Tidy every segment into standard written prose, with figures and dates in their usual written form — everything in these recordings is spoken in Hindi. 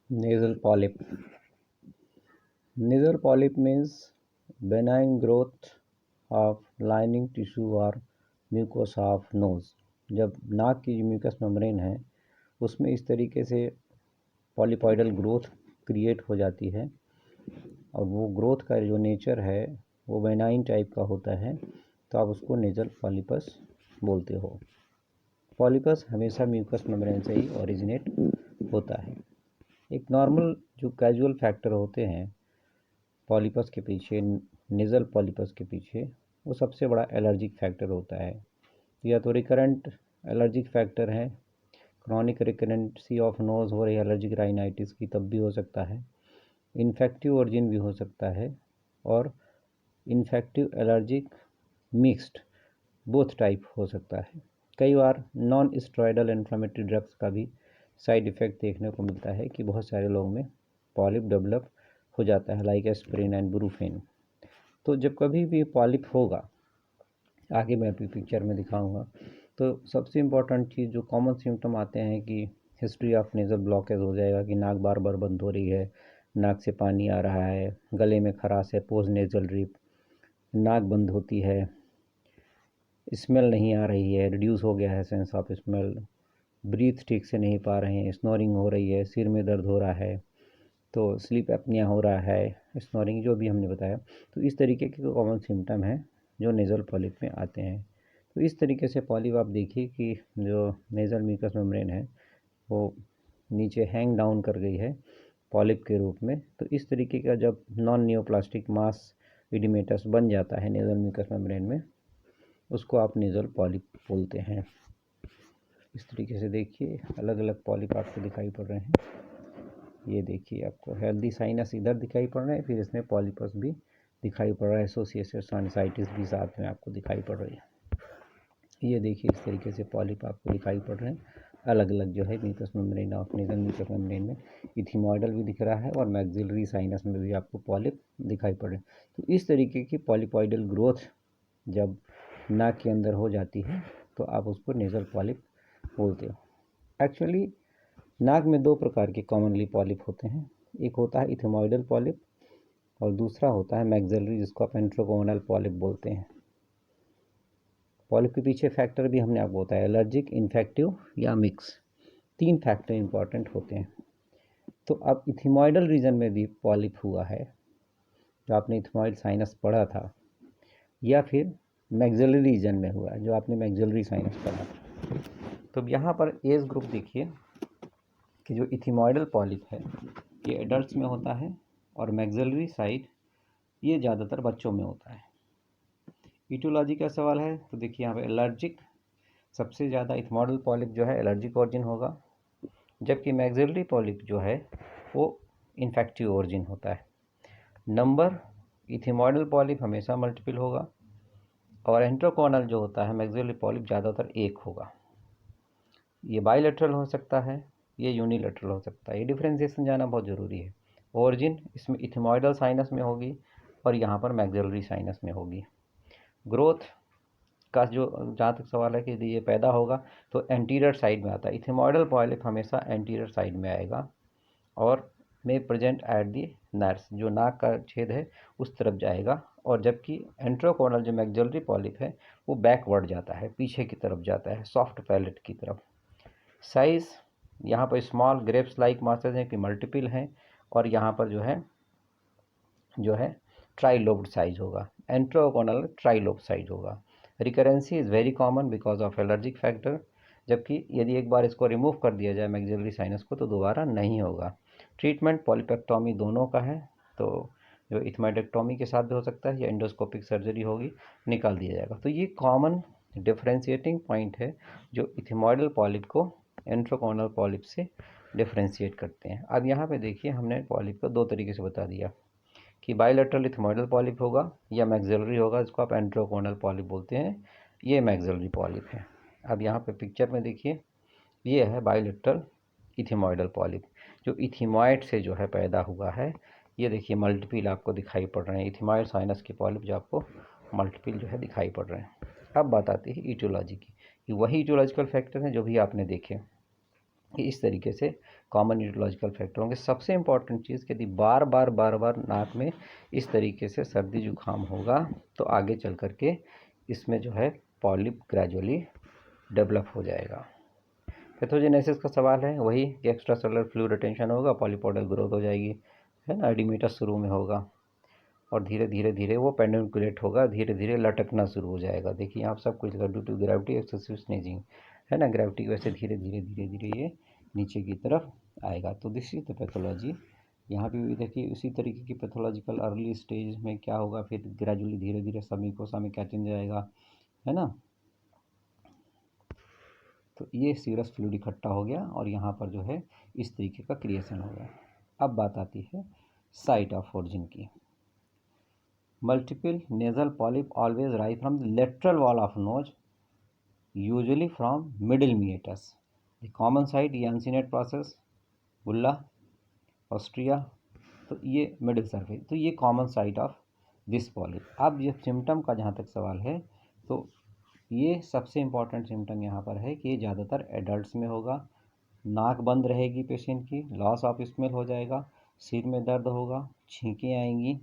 Nasal polyp. Nasal polyp means benign growth of lining tissue or mucosa of nose. जब नाक की म्यूकस मेम्ब्रेन है उसमें इस तरीके से पॉलीपॉइडल ग्रोथ क्रिएट हो जाती है और वो ग्रोथ का जो नेचर है वो बेनाइन टाइप का होता है, तो आप उसको नेजल पॉलिपस बोलते हो। पॉलिपस हमेशा म्यूकस मेम्ब्रेन से ही ओरिजिनेट होता है। एक नॉर्मल जो कैजुअल फैक्टर होते हैं पॉलिपस के पीछे, नेज़ल पॉलिपस के पीछे, वो सबसे बड़ा एलर्जिक फैक्टर होता है। या तो रिकरेंट एलर्जिक फैक्टर है, क्रॉनिक रिकरेंसी ऑफ नोज़ हो रही एलर्जिक राइनाइटिस की तब भी हो सकता है, इन्फेक्टिव ओरिजिन भी हो सकता है, और infective allergic mixed both type हो सकता है। कई बार नॉन स्टेरॉयडल इन्फ्लेमेटरी ड्रग्स का भी साइड इफ़ेक्ट देखने को मिलता है कि बहुत सारे लोगों में पॉलिप डेवलप हो जाता है, लाइक एस्पिरिन एंड ब्रूफेन। तो जब कभी भी पॉलिप होगा, आगे मैं अभी पिक्चर में दिखाऊंगा, तो सबसे इम्पॉर्टेंट चीज़ जो कॉमन सिम्टम आते हैं कि हिस्ट्री ऑफ नेज़ल ब्लॉकेज हो जाएगा कि नाक बार बार बंद हो रही है, नाक से पानी आ रहा है, गले में खराश है, पोस्ट नेज़ल ड्रिप, नाक बंद होती है, स्मेल नहीं आ रही है, रिड्यूस हो गया है सेंस ऑफ स्मेल, ब्रीथ ठीक से नहीं पा रहे हैं, स्नोरिंग हो रही है, सिर में दर्द हो रहा है, तो स्लीप एपनिया हो रहा है, स्नोरिंग जो भी हमने बताया। तो इस तरीके के कॉमन सिम्टम हैं जो नेज़ल पॉलिप में आते हैं। तो इस तरीके से पॉलिप आप देखिए कि जो नेज़ल म्यूकस मेम्ब्रेन है वो नीचे हैंग डाउन कर गई है पॉलिप के रूप में। तो इस तरीके का जब नॉन नियोप्लास्टिक मास इडिमेटस बन जाता है नेज़ल म्यूकस मेम्ब्रेन में, उसको आप नेज़ल पॉलिप बोलते हैं। इस तरीके से देखिए अलग अलग पॉलिप आपको दिखाई पड़ रहे हैं। ये देखिए आपको हेल्दी साइनस इधर दिखाई पड़ रहा है, फिर इसमें पॉलिपस भी दिखाई पड़ रहा है, एसोसिएटेड साइनसाइटिस भी साथ में आपको दिखाई पड़ रही है। ये देखिए इस तरीके से पॉलिप आपको दिखाई पड़ रहे हैं अलग अलग जो है mucous membrane of nasal mucous membrane में। इथिमॉइडल भी दिख रहा है और मैक्सिलरी साइनस में भी आपको पॉलिप दिखाई पड़ रहे हैं। तो इस तरीके की पॉलीपॉइडल ग्रोथ जब नाक के अंदर हो जाती है तो आप उसको नेज़ल पॉलिप बोलते हो। एक्चुअली नाक में दो प्रकार के कॉमनली पॉलिप होते हैं, एक होता है इथिमॉइडल पॉलिप और दूसरा होता है मैक्सिलरी, जिसको आप एंट्रोगोनल पॉलिप बोलते हैं। पॉलिप के पीछे फैक्टर भी हमने आपको बताया, एलर्जिक, इन्फेक्टिव या मिक्स, तीन फैक्टर इंपॉर्टेंट होते हैं। तो अब इथिमॉइडल रीजन में भी पॉलिप हुआ है, जो आपने इथिमॉइड साइनस पढ़ा था, या फिर मैक्सिलरी रीजन में हुआ है जो आपने मैक्सिलरी साइनस पढ़ा था। तो यहाँ पर एज ग्रुप देखिए कि जो इथिमॉइडल पॉलिप है ये एडल्ट्स में होता है और मैक्सिलरी साइड ये ज़्यादातर बच्चों में होता है। ईटियोलॉजी का सवाल है तो देखिए यहाँ पे एलर्जिक, सबसे ज़्यादा इथिमॉइडल पॉलिप जो है एलर्जिक ओरिजिन होगा, जबकि मैक्सिलरी पॉलिप जो है वो इन्फेक्टिव ओरिजिन होता है। नंबर, इथिमॉइडल पॉलिप हमेशा मल्टीपल होगा और एंट्रोकोनल जो होता है मैक्सिलरी पॉलिप ज़्यादातर एक होगा। ये बाइलेटरल हो सकता है, ये यूनिलेटरल हो सकता है। ये डिफ्रेंसिएशन जाना बहुत ज़रूरी है। ओरिजिन इसमें इथिमॉइडल साइनस में होगी और यहाँ पर मैक्सिलरी साइनस में होगी। ग्रोथ का जो जहाँ तक सवाल है कि यदि ये पैदा होगा तो एंटीरियर साइड में आता है। इथिमॉइडल पॉलिप हमेशा एंटीरियर साइड में आएगा और में प्रेजेंट एट दी नर्स, जो नाक का छेद है उस तरफ जाएगा, और जबकि एंट्रोकोनल जो मैक्सिलरी पॉलिप है वो बैकवर्ड जाता है, पीछे की तरफ जाता है, सॉफ्ट पैलेट की तरफ। साइज़ यहाँ पर स्मॉल ग्रेप्स लाइक मासेज हैं कि मल्टीपल हैं, और यहाँ पर जो है ट्राइलोब्ड साइज होगा, एंट्रोकोनल ट्राइलोब साइज होगा। Recurrency is very common because of allergic factor, जबकि यदि एक बार इसको रिमूव कर दिया जाए मैक्सिलरी साइनस को तो दोबारा नहीं होगा। ट्रीटमेंट पॉलीपेक्टोमी दोनों का है, तो जो इथमाइडेक्टोमी के साथ भी हो सकता है या एंडोस्कोपिक सर्जरी होगी, निकाल दिया जाएगा। तो ये कॉमन डिफरेंशिएटिंग पॉइंट है जो इथिमॉइडल पॉलिप को एंट्रोकोनल पॉलिप से डिफरेंशिएट करते हैं। अब यहाँ पे देखिए हमने पॉलिप को दो तरीके से बता दिया कि बायलैटरल इथिमॉइडल पॉलिप होगा या मैक्सिलरी होगा, इसको आप एंट्रोकोनल पॉलिप बोलते हैं, ये मैक्सिलरी पॉलिप है। अब यहाँ पे पिक्चर में देखिए ये है बायलैटरल इथिमॉइडल पॉलिप जो इथिमॉइड से जो है पैदा हुआ है। ये देखिए मल्टीपल आपको दिखाई पड़ रहे हैं, इथिमॉइड साइनस के पॉलिप जो आपको मल्टीपल जो है दिखाई पड़ रहे हैं। अब बात आती है ईटियोलॉजी की, कि वही ईटियोलॉजिकल फैक्टर हैं जो भी आपने देखे। इस तरीके से कॉमन ईटियोलॉजिकल फैक्टर होंगे। सबसे इम्पॉर्टेंट चीज़ यदि बार बार नाक में इस तरीके से सर्दी जुकाम होगा तो आगे चल करके इसमें जो है पॉलिप ग्रेजुअली डेवलप हो जाएगा। पैथोजेनेसिस का सवाल है वही कि एक्स्ट्रा सेलुलर फ्लूइड रिटेंशन होगा, पॉलीपोडल ग्रोथ हो जाएगी, है ना, एडिमेटस शुरू में होगा और धीरे धीरे वो पेडुंकुलेट होगा, धीरे धीरे लटकना शुरू हो जाएगा। देखिए आप सब कुछ due to gravity excessive sneezing, है ना, ग्रेविटी की वजह से धीरे धीरे ये नीचे की तरफ आएगा। तो दिस इज द पैथोलॉजी। यहाँ पे भी देखिए उसी तरीके की पैथोलॉजिकल अर्ली स्टेज में क्या होगा, फिर ग्रेजुअली धीरे धीरे समीकोसा में क्या चेंज आएगा, है ना। तो ये सीरस फ्लूइड इकट्ठा हो गया और यहाँ पर जो है इस तरीके का क्रिएशन हो गया। अब बात आती है साइट ऑफ ओरिजिन की। Multiple nasal polyp always rise from the lateral wall of nose, usually from middle meatus. The common site uncinate process, bulla, ostia, तो ये मिडिल सरफेस, तो ये common site of this polyp. अब ये सिम्टम का जहाँ तक सवाल है तो ये सबसे इम्पॉर्टेंट सिम्टम यहाँ पर है कि ये ज़्यादातर एडल्ट्स में होगा। नाक बंद रहेगी पेशेंट की, लॉस ऑफ स्मेल हो जाएगा, सिर में दर्द होगा, छींकें आएंगी,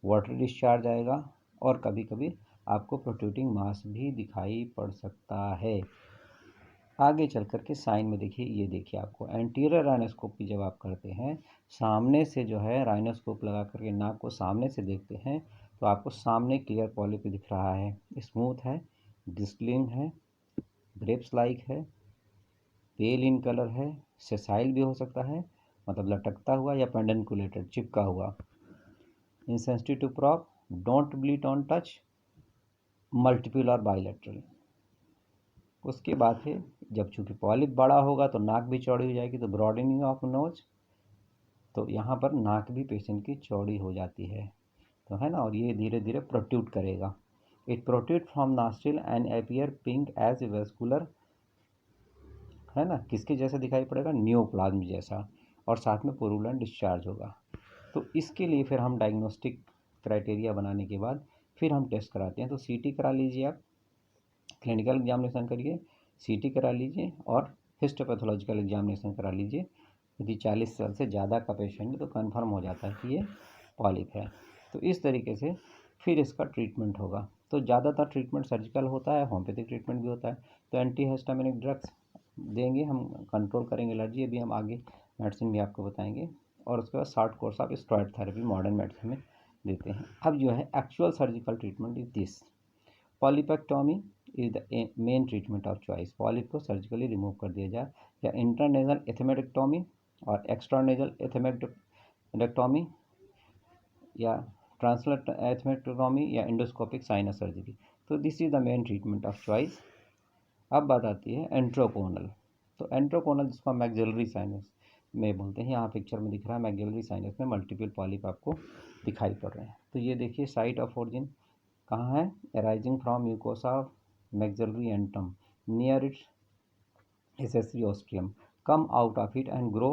वाटर डिस्चार्ज आएगा और कभी कभी आपको प्रोट्रूडिंग मास भी दिखाई पड़ सकता है। आगे चल कर के साइन में देखिए, ये देखिए आपको एंटीरियर राइनोस्कोपी जब आप करते हैं, सामने से जो है राइनोस्कोप लगा करके नाक को सामने से देखते हैं तो आपको सामने क्लियर पॉलिप दिख रहा है, स्मूथ है, डिस्टिलिंग है, ग्रेप्स लाइक है, पेल इन कलर है, सेसाइल भी हो सकता है, मतलब लटकता हुआ या पेडुंकुलेटेड चिपका हुआ, insensitive to probe, don't bleed on touch, multiple और बाइलेटरल। उसके बाद है जब चूंकि पॉलिप बड़ा होगा तो नाक भी चौड़ी हो जाएगी, तो ब्रॉडनिंग ऑफ नोज, तो यहाँ पर नाक भी पेशेंट की चौड़ी हो जाती है, तो है ना, और ये धीरे धीरे प्रोट्रूड करेगा। It protrude from nostril and appear pink as vascular, है ना, किसके जैसा दिखाई पड़ेगा, नियोप्लाज्म जैसा, और साथ में पुरुलेंट डिस्चार्ज होगा। तो इसके लिए फिर हम डायग्नोस्टिक क्राइटेरिया बनाने के बाद फिर हम टेस्ट कराते हैं। तो सीटी करा लीजिए, आप क्लिनिकल एग्जामिनेशन करिए, सीटी करा लीजिए और हिस्टोपैथोलॉजिकल एग्जामिनेशन करा लीजिए। यदि 40 साल से ज़्यादा का पेशेंट है तो कन्फर्म हो जाता है कि ये पॉलिप है। तो इस तरीके से फिर इसका ट्रीटमेंट होगा। तो ज़्यादातर ट्रीटमेंट सर्जिकल होता है, होम्योपैथिक ट्रीटमेंट भी होता है। तो एंटीहिस्टामिनिक ड्रग्स देंगे, हम कंट्रोल करेंगे एलर्जी, अभी हम आगे मेडिसिन भी आपको बताएंगे। और उसके बाद short course of steroid therapy modern medicine में देते हैं। अब जो है actual surgical treatment is this. Polypectomy is the main treatment of choice. Polyp को सर्जिकली रिमूव कर दिया जाए, या इंटरनेजल एथेमेक्टोमी और एक्सट्रानेजल एथेमेक्टोमी या ट्रांसलर एथेमेक्टोमी या एंडोस्कोपिक साइनस सर्जरी। तो this is the main treatment of choice. अब बात आती है एंट्रोकोनल। तो एंट्रोकोनल जिसको मैक्सिलरी साइनस में बोलते हैं, यहाँ पिक्चर में दिख रहा है मैक्सिलरी साइनस में मल्टीपल पॉलिप आपको दिखाई पड़ रहे हैं। तो ये देखिए साइट ऑफ ओरिजिन कहाँ है, arising from mucosa of maxillary antrum near its accessory ostium, come out of it and grow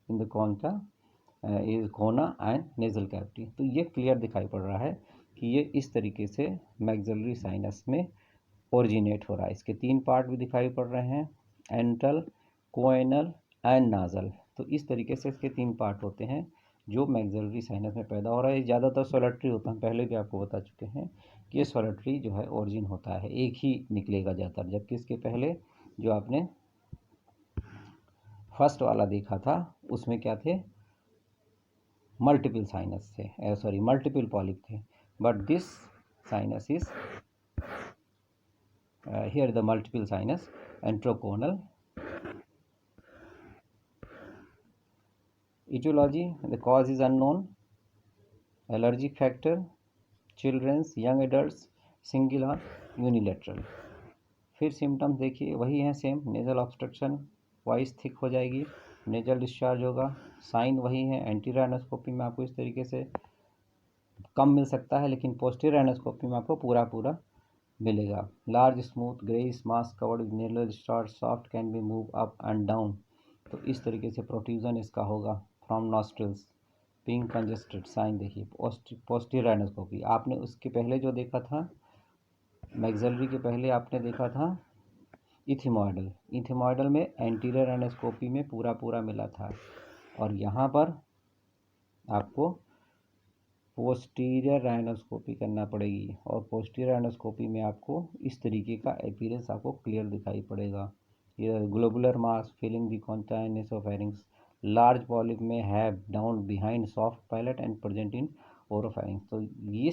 in the कॉन्टा इज कोना एंड नेजल कैविटी। तो ये क्लियर दिखाई पड़ रहा है कि ये इस तरीके से मैक्सिलरी साइनस में ओरिजिनेट हो रहा है। इसके 3 पार्ट भी दिखाई पड़ रहे हैं, एंट्रल, कोएनल एंड नाजल। तो इस तरीके से इसके 3 पार्ट होते हैं जो मैक्सिलरी साइनस में पैदा हो रहा है। ज़्यादातर सोलेटरी होता है, पहले भी आपको बता चुके हैं कि ये सोलेटरी जो है ओरिजिन होता है, एक ही निकलेगा ज़्यादातर, जबकि इसके पहले जो आपने फर्स्ट वाला देखा था उसमें क्या थे, मल्टीपल साइनस थे, सॉरी मल्टीपल पॉलिप थे, but this sinus is here the multiple sinus enteroconal. Etiology, the cause is unknown. Allergic factor, children's, young adults, single or unilateral. फिर सिम्टम्स देखिए वही हैं same, nasal obstruction, voice thick हो जाएगी, नेजल डिस्चार्ज होगा, साइन वही है। एंटीरियर राइनोस्कोपी में आपको इस तरीके से कम मिल सकता है, लेकिन पोस्टीरियर राइनोस्कोपी में आपको पूरा मिलेगा। Large smooth greyish mass covered with nasal discharge, soft can be move up and down. तो इस तरीके से प्रोट्रूजन इसका होगा from nostrils, pink congested. Sign देखिए पोस्टीरियर राइनोस्कोपी, आपने उसके पहले जो देखा था मैक्सिलरी के पहले आपने देखा था इथिमॉइडल में एंटीरियर एंडोस्कोपी में पूरा मिला था, और यहाँ पर आपको पोस्टीरियर राइनोस्कोपी करना पड़ेगी, और पोस्टीरियर राइनोस्कोपी में आपको इस तरीके का अपीयरेंस आपको क्लियर दिखाई पड़ेगा। ये ग्लोबुलर मास फिलिंग द कॉन्टाइन एसोफेरिंग्स, लार्ज पॉलिप में have down behind soft palate and present in oropharynx. तो ये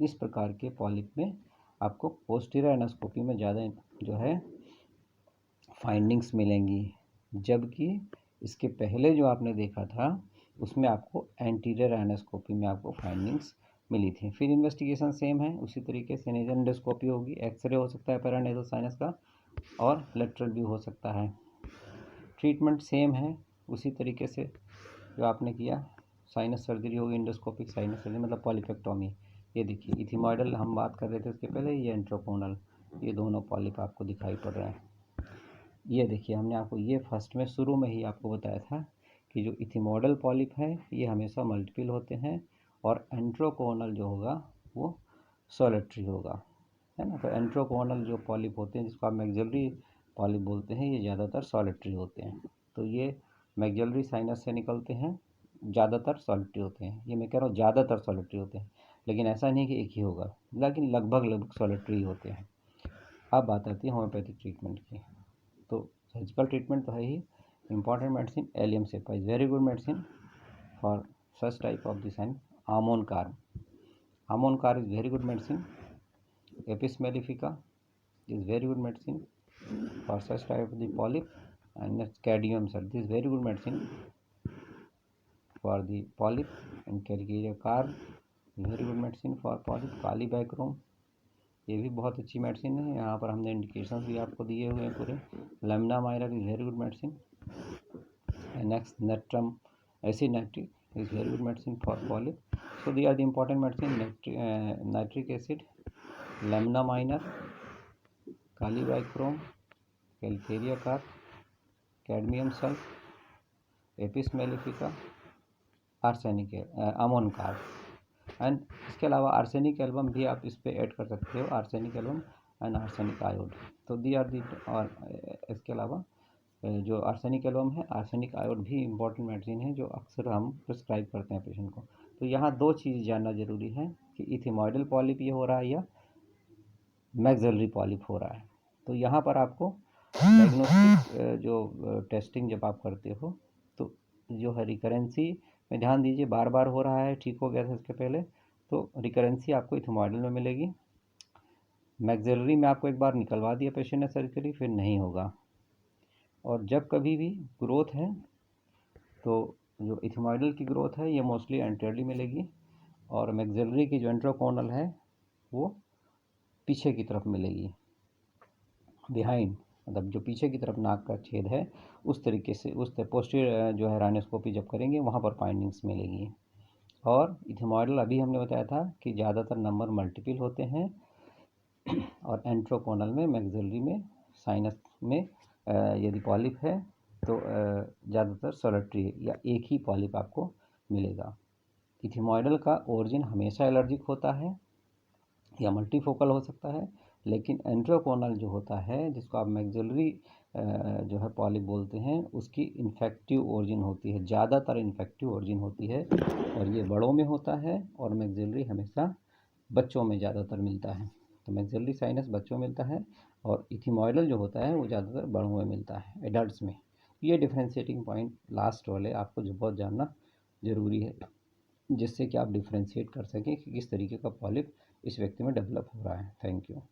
इस प्रकार के पॉलिप में आपको पोस्टीरियर राइनोस्कोपी में ज़्यादा जो है फाइंडिंग्स मिलेंगी, जबकि इसके पहले जो आपने देखा था उसमें आपको एंटीरियर राइनोस्कोपी में आपको फाइंडिंग्स मिली थी। फिर इन्वेस्टिगेशन सेम है, उसी तरीके से नेजल एंडोस्कोपी होगी, एक्सरे हो सकता है पैरानेजल साइनस का, और लेटरल भी हो सकता है। ट्रीटमेंट सेम है, उसी तरीके से जो आपने किया। साइनस सर्जरी होगी, एंडोस्कोपिक साइनस सर्जरी मतलब पॉलिपेक्टोमी। ये देखिए इथिमॉइडल हम बात कर रहे थे उसके पहले, ये एंट्रोकोनल, ये दोनों पॉलिप आपको दिखाई पड़ रहे हैं। ये देखिए हमने आपको ये फर्स्ट में शुरू में ही आपको बताया था कि जो इथिमॉइडल पॉलिप है ये हमेशा मल्टीपल होते हैं, और एंट्रोकोनल जो होगा वो सॉलिटरी होगा, है ना। तो एंट्रोकोनल जो पॉलिप होते हैं, जिसको आप मैक्सिलरी पॉलिप बोलते हैं, ये ज़्यादातर सॉलिटरी होते हैं। तो ये मैक्सिलरी साइनस से निकलते हैं, ज़्यादातर सॉलिटरी होते हैं। ये मैं कह रहा हूँ ज़्यादातर सॉलिटरी होते हैं, लेकिन ऐसा नहीं कि एक ही होगा, लेकिन लगभग सॉलिटरी होते हैं। अब बात आती है होम्योपैथिक ट्रीटमेंट की। तो सर्जिकल ट्रीटमेंट तो है ही important medicine. Allium cepa is very good medicine for such type of this and ammon carb is very good medicine. Apis mellifica is very good medicine for such type of the polyp, and next cadmium sir, this is very good medicine for the polyp, and calcareous carb very good medicine for polyp। कालीबैक्रोम ये भी बहुत अच्छी मेडिसिन है, यहाँ पर हमने इंडिकेशंस भी आपको दिए हुए हैं पूरे। Lemna minor is very good medicine. Next natrum acid nitric is very good medicine for polyp. So these are the important medicine, nitric acid, lemna minor, kali bichrome, calcarea carb, cadmium sulph, apis mellifica, arsenic ammon carb. And इसके अलावा आर्सेनिक एल्बम भी आप इस पे ऐड कर सकते हो, आर्सेनिक एल्बम एंड आर्सेनिक आयोड। तो दी आर दी, और इसके अलावा जो आर्सेनिक एल्बम है, आर्सेनिक आयोड भी इम्पॉर्टेंट मेडिसिन है जो अक्सर हम प्रिस्क्राइब करते हैं पेशेंट को। तो यहाँ दो चीज़ जानना जरूरी है कि इथिमॉइडल पॉलिप ये हो रहा है या मैक्सिलरी पॉलिप हो रहा है। तो यहाँ पर आपको डायग्नोस्टिक जो टेस्टिंग जब आप करते हो तो जो है रिकरेंसी में ध्यान दीजिए, बार बार हो रहा है, ठीक हो गया था इसके पहले, तो रिकरेंसी आपको इथिमॉइडल में मिलेगी। मैक्सिलरी में आपको एक बार निकलवा दिया पेशेंट ने सर्जरी, फिर नहीं होगा। और जब कभी भी ग्रोथ है तो जो इथिमॉइडल की ग्रोथ है ये मोस्टली एंटीरियरली मिलेगी, और मैक्सिलरी की जो एंट्रोकोनल है वो पीछे की तरफ मिलेगी, बिहाइंड, मतलब जो पीछे की तरफ नाक का छेद है उस तरीके से, उस पोस्टीरियर जो है राइनोस्कोपी जब करेंगे वहाँ पर फाइंडिंग्स मिलेगी। और इथिमॉइडल अभी हमने बताया था कि ज़्यादातर नंबर मल्टीपल होते हैं, और एंट्रोकोनल में, मैक्सिलरी में, साइनस में यदि पॉलिप है तो ज़्यादातर सॉलिटरी या एक ही पॉलिप आपको मिलेगा। इथिमॉइडल का ओरिजिन हमेशा एलर्जिक होता है या मल्टीफोकल हो सकता है, लेकिन एंट्रोकोनल जो होता है, जिसको आप मैक्सिलरी जो है पॉलिप बोलते हैं, उसकी इन्फेक्टिव ओरिजिन होती है, ज़्यादातर इन्फेक्टिव ओरिजिन होती है, और ये बड़ों में होता है, और मैक्सिलरी हमेशा बच्चों में ज़्यादातर मिलता है। तो मैक्सिलरी साइनस बच्चों में मिलता है, और इथिमॉइडल जो होता है वो ज़्यादातर बड़ों में मिलता है, एडल्ट्स में। ये डिफ्रेंशिएटिंग पॉइंट लास्ट वाले आपको जो बहुत जानना ज़रूरी है, जिससे कि आप डिफ्रेंशिएट कर सकें कि किस तरीके का पॉलिप इस व्यक्ति में डेवलप हो रहा है। Thank you.